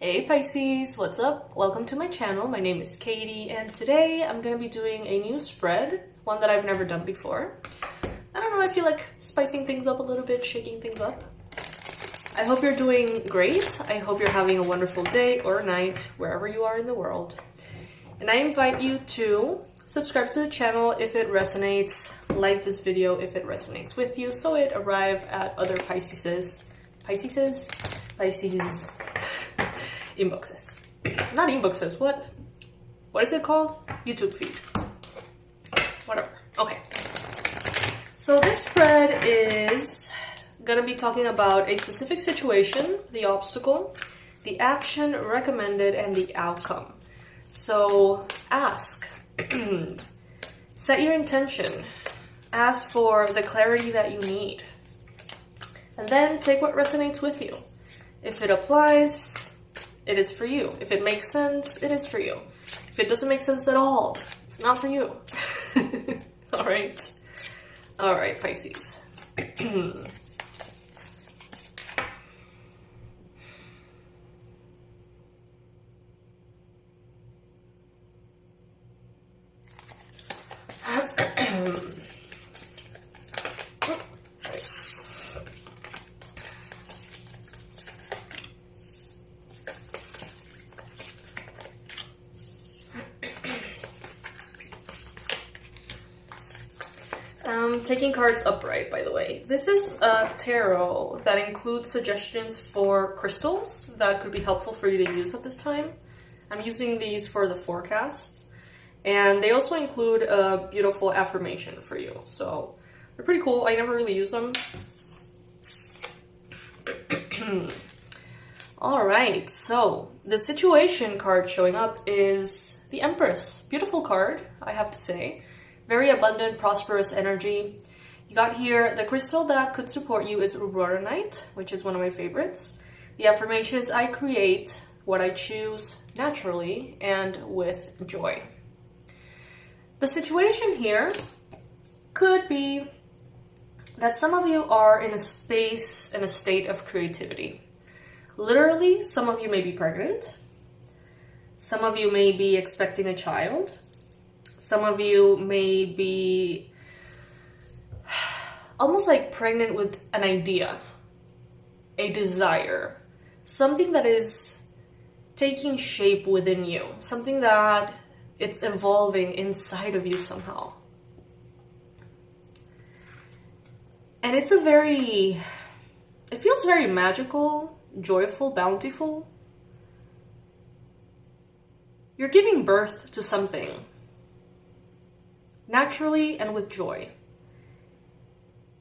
Hey Pisces, what's up? Welcome to my channel. My name is Katie, and today I'm going to be doing a new spread, one that I've never done before. I don't know, I feel like spicing things up a little bit, shaking things up. I hope you're doing great. I hope you're having a wonderful day or night, wherever you are in the world. And I invite you to subscribe to the channel if it resonates, like this video if it resonates with you, so it arrive at other Pisces inboxes. Not inboxes, what is it called? YouTube feed. Whatever. Okay. So this spread is gonna be talking about a specific situation, the obstacle, the action recommended, and the outcome. So ask. Set your intention. Ask for the clarity that you need. And then take what resonates with you. If it applies, it is for you. If it makes sense, it is for you. If it doesn't make sense at all, it's not for you. All right. All right, Pisces. Taking cards upright, by the way. This is a tarot that includes suggestions for crystals that could be helpful for you to use at this time. I'm using these for the forecasts, and they also include a beautiful affirmation for you. So they're pretty cool. I never really use them. All right, so the situation card showing up is the Empress. Beautiful card, I have to say. Very abundant, prosperous energy. You got here, the crystal that could support you is Auroranite, which is one of my favorites. The affirmation is, I create what I choose naturally and with joy. The situation here could be that some of you are in a space, in a state of creativity. Literally, some of you may be pregnant. Some of you may be expecting a child. Some of you may be almost like pregnant with an idea, a desire, something that is taking shape within you, something that it's evolving inside of you somehow. And it feels very magical, joyful, bountiful. You're giving birth to something. Naturally and with joy.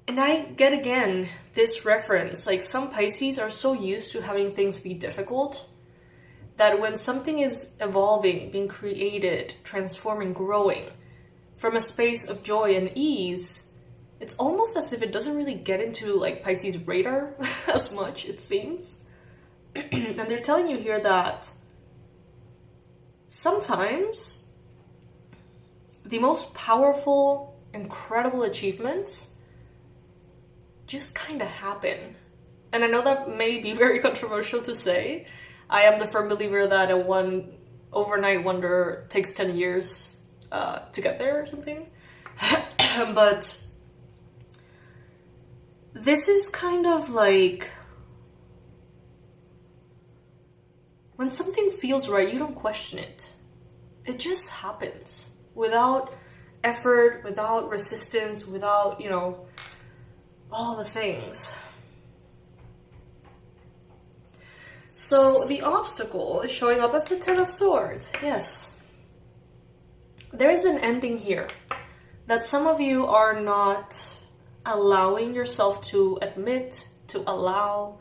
And I get again this reference, like some Pisces are so used to having things be difficult that when something is evolving, being created, transforming, growing from a space of joy and ease, it's almost as if it doesn't really get into like Pisces radar as much, it seems. And they're telling you here that sometimes the most powerful, incredible achievements just kind of happen. And I know that may be very controversial to say. I am the firm believer that one overnight wonder takes 10 years to get there or something. But this is kind of like when something feels right, you don't question it. It just happens. Without effort, without resistance, without, all the things. So the obstacle is showing up as the Ten of Swords. Yes. There is an ending here that some of you are not allowing yourself to admit, to allow.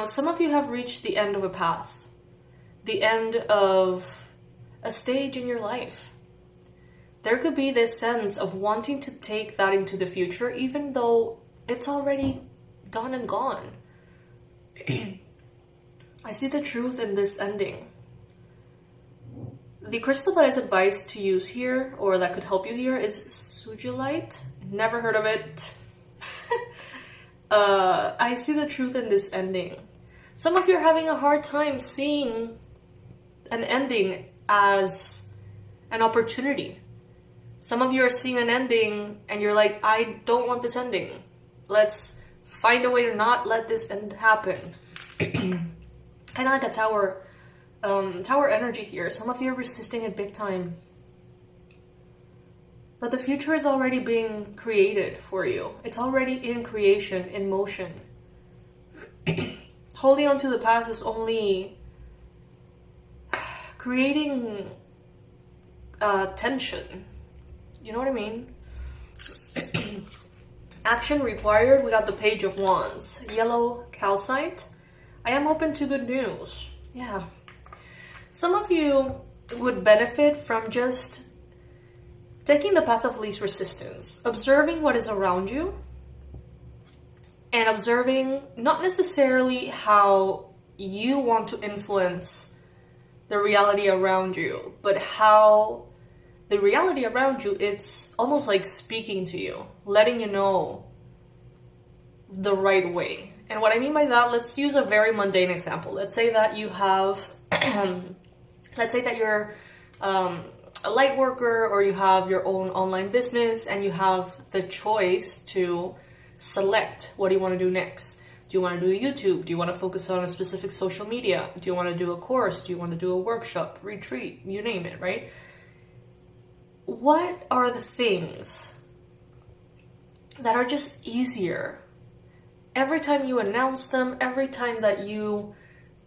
Some of you have reached the end of a path, the end of a stage in your life. There could be this sense of wanting to take that into the future, even though it's already done and gone. I see the truth in this ending. The crystal that is advised to use here, or that could help you here, is Sugilite. Never heard of it. I see the truth in this ending. Some of you are having a hard time seeing an ending as an opportunity. Some of you are seeing an ending and you're like, I don't want this ending. Let's find a way to not let this end happen. Kind of like a tower energy here. Some of you are resisting it big time. But the future is already being created for you. It's already in creation, in motion. Holding on to the past is only creating tension. You know what I mean? Action required. We got the Page of Wands. Yellow calcite. I am open to good news. Yeah. Some of you would benefit from just taking the path of least resistance, observing what is around you, and observing not necessarily how you want to influence the reality around you, but how the reality around you, it's almost like speaking to you, letting you know the right way. And what I mean by that, let's use a very mundane example. Let's say that you have, let's say that you're a light worker, or you have your own online business and you have the choice to select what do you want to do next. Do you want to do YouTube? Do you want to focus on a specific social media? Do you want to do a course? Do you want to do a workshop, retreat, you name it, right? What are the things that are just easier? Every time you announce them, every time that you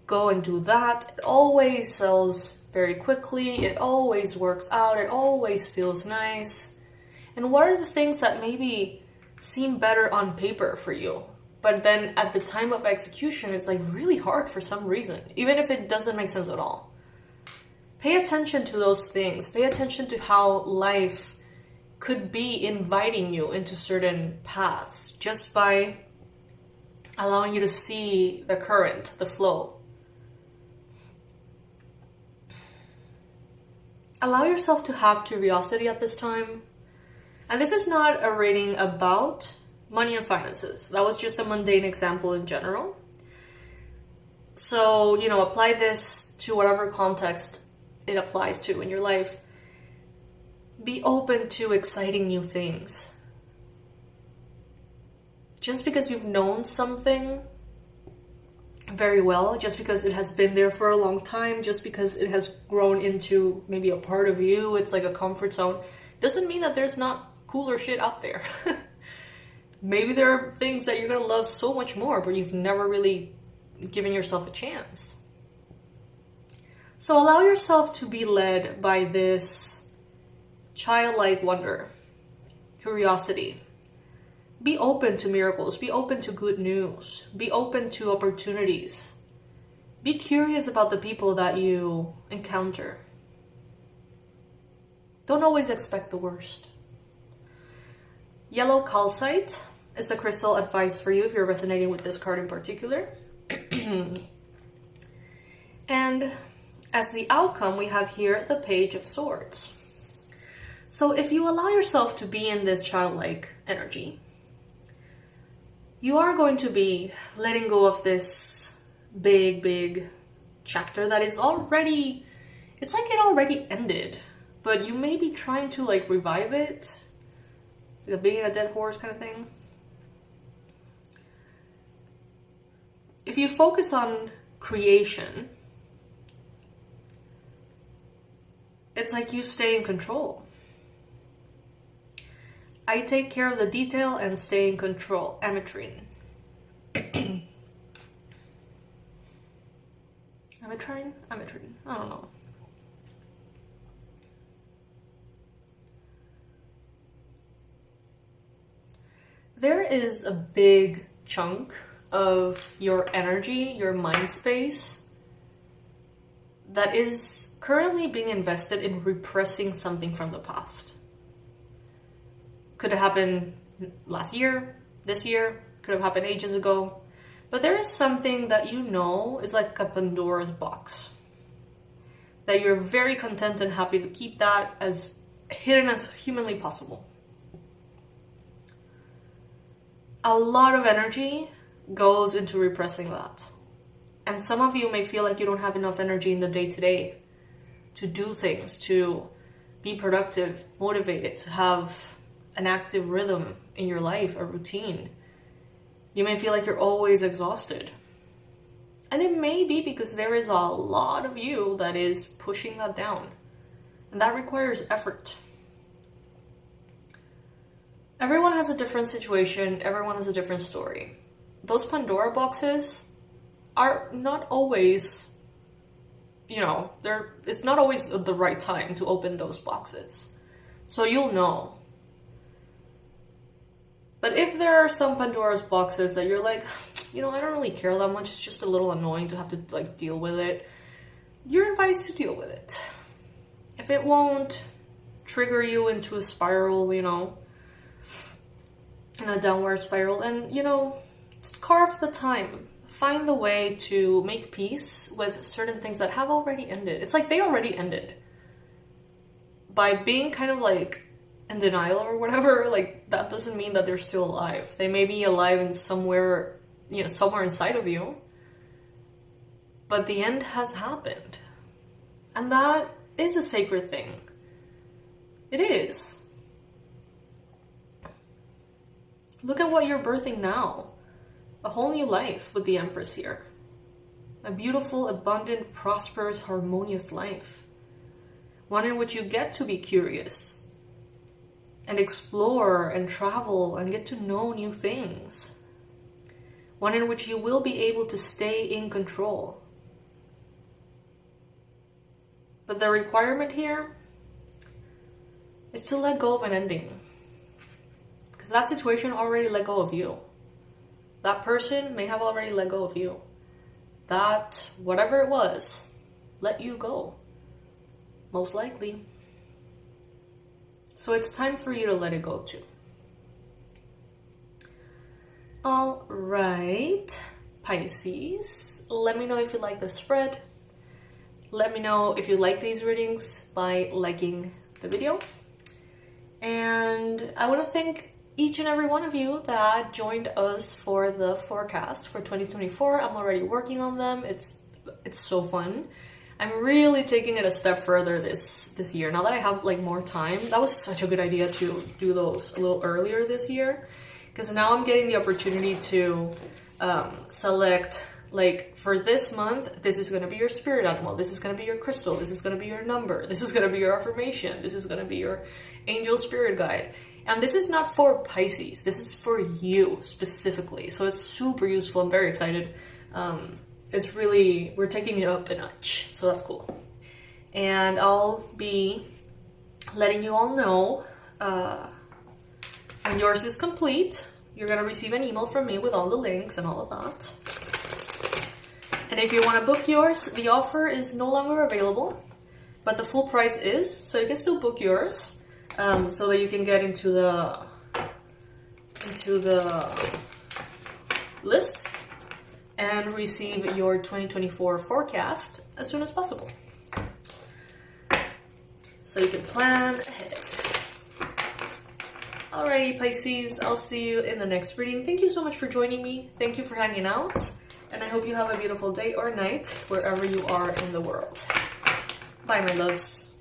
go and do that, it always sells very quickly, it always works out, it always feels nice. And what are the things that maybe seem better on paper for you, but then at the time of execution, it's like really hard for some reason, even if it doesn't make sense at all? Pay attention to those things. Pay attention to how life could be inviting you into certain paths just by allowing you to see the current, the flow. Allow yourself to have curiosity at this time. And this is not a reading about money and finances. That was just a mundane example in general. So, apply this to whatever context it applies to in your life. Be open to exciting new things. Just because you've known something very well, just because it has been there for a long time, just because it has grown into maybe a part of you, it's like a comfort zone, doesn't mean that there's not cooler shit out there. Maybe there are things that you're gonna love so much more, but you've never really given yourself a chance. So allow yourself to be led by this childlike wonder, curiosity. Be open to miracles. Be open to good news. Be open to opportunities. Be curious about the people that you encounter. Don't always expect the worst. Yellow calcite is a crystal advice for you if you're resonating with this card in particular. And as the outcome, we have here the Page of Swords. So if you allow yourself to be in this childlike energy, you are going to be letting go of this big chapter that is already, it's like it already ended, but you may be trying to like revive it, like being a dead horse kind of thing. If you focus on creation, it's like you stay in control. I take care of the detail and stay in control. Ametrine. Ametrine? Ametrine. I don't know. There is a big chunk of your energy, your mind space, that is currently being invested in repressing something from the past. Could have happened last year, this year, could have happened ages ago. But there is something that you know is like a Pandora's box. That you're very content and happy to keep that as hidden as humanly possible. A lot of energy goes into repressing that. And some of you may feel like you don't have enough energy in the day-to-day to do things, to be productive, motivated, to have an active rhythm in your life, a routine. You may feel like you're always exhausted. And it may be because there is a lot of you that is pushing that down. And that requires effort. Everyone has a different situation. Everyone has a different story. Those Pandora boxes are not always, it's not always the right time to open those boxes. So you'll know. But if there are some Pandora's boxes that you're like, I don't really care that much, it's just a little annoying to have to deal with it, you're advised to deal with it. If it won't trigger you into a spiral, in a downward spiral, then, carve the time. Find the way to make peace with certain things that have already ended. It's like they already ended. By being kind of in denial or whatever, that doesn't mean that they're still alive. They may be alive in somewhere inside of you. But the end has happened. And that is a sacred thing. It is. Look at what you're birthing now. A whole new life with the Empress here. A beautiful, abundant, prosperous, harmonious life. One in which you get to be curious and explore and travel and get to know new things. One in which you will be able to stay in control. But the requirement here is to let go of an ending. Because that situation already let go of you. That person may have already let go of you. That, whatever it was, let you go. Most likely. So it's time for you to let it go too. All right, Pisces. Let me know if you like the spread. Let me know if you like these readings by liking the video. And I want to thank each and every one of you that joined us for the forecast for 2024. I'm already working on them. It's so fun. I'm really taking it a step further this year. Now that I have more time, that was such a good idea to do those a little earlier this year, because now I'm getting the opportunity to select, for this month, this is going to be your spirit animal, this is going to be your crystal, this is going to be your number, this is going to be your affirmation, this is going to be your angel spirit guide. And this is not for Pisces, this is for you specifically. So it's super useful. I'm very excited. It's really, we're taking it up a notch, so that's cool. And I'll be letting you all know when yours is complete. You're gonna receive an email from me with all the links and all of that. And if you want to book yours, the offer is no longer available, but the full price is, so you can still book yours, so that you can get into the list and receive your 2024 forecast as soon as possible. So you can plan ahead. Alrighty, Pisces, I'll see you in the next reading. Thank you so much for joining me. Thank you for hanging out. And I hope you have a beautiful day or night wherever you are in the world. Bye, my loves.